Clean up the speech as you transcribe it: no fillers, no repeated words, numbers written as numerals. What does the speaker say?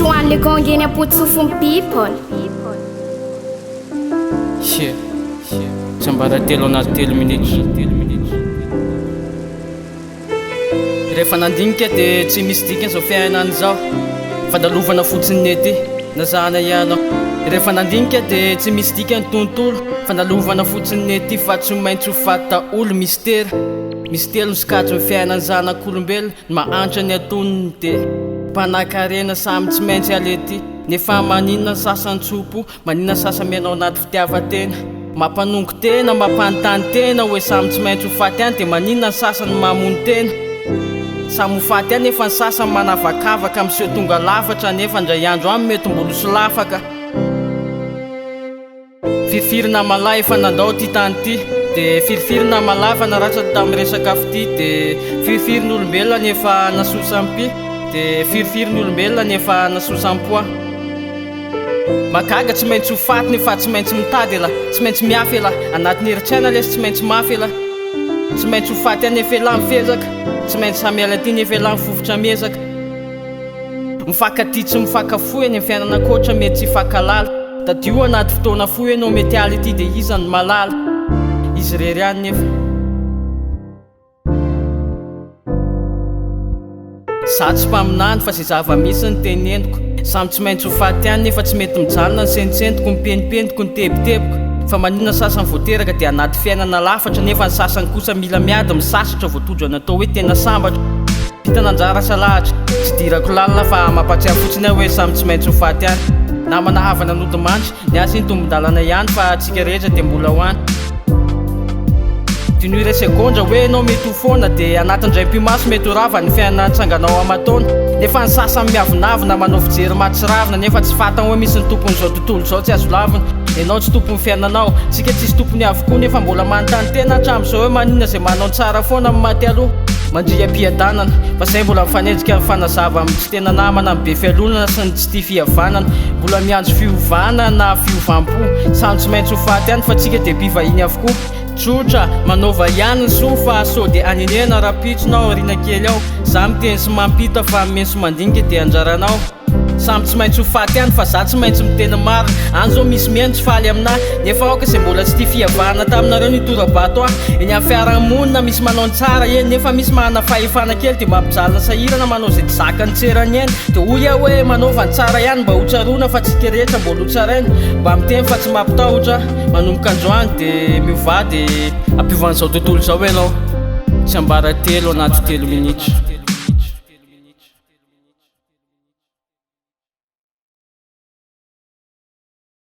Joan le gongeny apotsofony people. Tsy ambaratelo anazy 3 minitra. Rehefa nandinika dia tsy misy dikany zao fiainana zao, fandalovana fotsiny nety nazahana ihany. Rehefa nandinika dia tsy misy dikany tontolo, fandalovana fotsiny nety fa tsy maintsy ho fata olo mystera. Mystera ny sokajy ny fiainana zanak'olombelona, mahantra ny atonony dia mpanan-karena samy tsy maintsy alety. Nefa maninona sasany tsopo, maninona sasany mianao anaty fitiavan-tena, mampanongo tena, mampanontany tena hoe samy tsy maintsy ho faty ihany. Dia maninona sasany mamono tena, samy ho faty ihany. Nefa ny sasany manavakavaka amin'izay tonga lafatra, nefa indray andro aminy mety mbola ho solafaka. Firifirina malay fa nandao ty tany ty, dia firifirina malay fa naratra tamin'ny resaka fity. Dia firifirin'olombelona nefa nasosampi, dia firifirin'olombelona nefa nasosampoa. Makaga tsy maintsy ho faty nefa tsy maintsy mitady ela, tsy maintsy miafy ela anatin'ny heritsaina lesy, tsy maintsy mafy ela, tsy maintsy ho faty ihany nefa ela mifezaka, tsy maintsy samiala ty nefa ela mifofotra miezaka. Mifankaty tsy mifankafoy any amin'ny fiainana koatra mety tsy hifankalala. Tadio anaty fotoana foy ianao mety aly ity dia iza ny malala, izy rery ihany nefa. Za tsy mpaminany fa zay zava-misy ny teneniko, samy tsy maintsy ho faty ihany nefa tsy mety mijanona ny sentsentiko, ny penipentiko, ny tebitebiko. Fa maninona sasany voateraka dia anaty fiainana lafatra, nefa ny sasany kosa mila miady misasatra voatodra natao hoe tena sambatra. Vita nanjara salahatra, tsy dirako lalina fa mampatsiahy fotsiny aho hoe samy tsy maintsy ho faty ihany. Namana havana nodimanitra, ny asa iny tombon-dalana ihany fa atsika rehetra dia mbola hoany. Dimy sekondra hoe anao mety ho foana, dia anatin'indray mpimaso mety ho rava ny fiainana tsanganao amatona. Nefa ny sasany miavonavina manao fijery matsiravina, nefa tsy fatana hoe misy ny tompon'izao tontolo zao tsy azo lavina. Ianao tsy tompon'ny fiainanao, tsika tsisy tompony avokoa nefa mbola manontany tena hatramin'izao hoe maninona zay manao tsara foana amin'ny maty aloha. Mandria mpiadanana fa zay mbola mifanenjika amin'ny fanazava amin'ny tsy tena namana, amin'ny be fialonana sy ny tsy tia fihavanana, mbola miandro fiovana na fiovampo. Samy tsy maintsy ho faty ihany fa tsika dia mpivahiny avokoa. Tsotra manova ihany ny soa fa sao dia anenena rapitronao rina kely ao. Za miteny sy mampita fa meny sy mandinika dia anjaranao. Samy tsy maintsy ho faty ihany fa za tsy maintsy miteny marina. Any zao misy mihaino tsy faly aminahy, nefa aoka izay mbola tsy tia fihavana taminareo nitorabato aho. Eny amin'ny fiarahamonina misy manao ny tsara eny, nefa misy manana fahefana kely dia mampijalina sahirana manao zay tsy zakany tserany eny. Dia hoy aho hoe manaova ny tsara ihany mba ho tsaroana fa tsika rehetra mbola ho tsaraina. Mba miteny fa tsy mampitahotra manomboka androany dia miovady ampiovan'izao tontolo zao ianao. Tsy ambara telo anaty 3 minitra.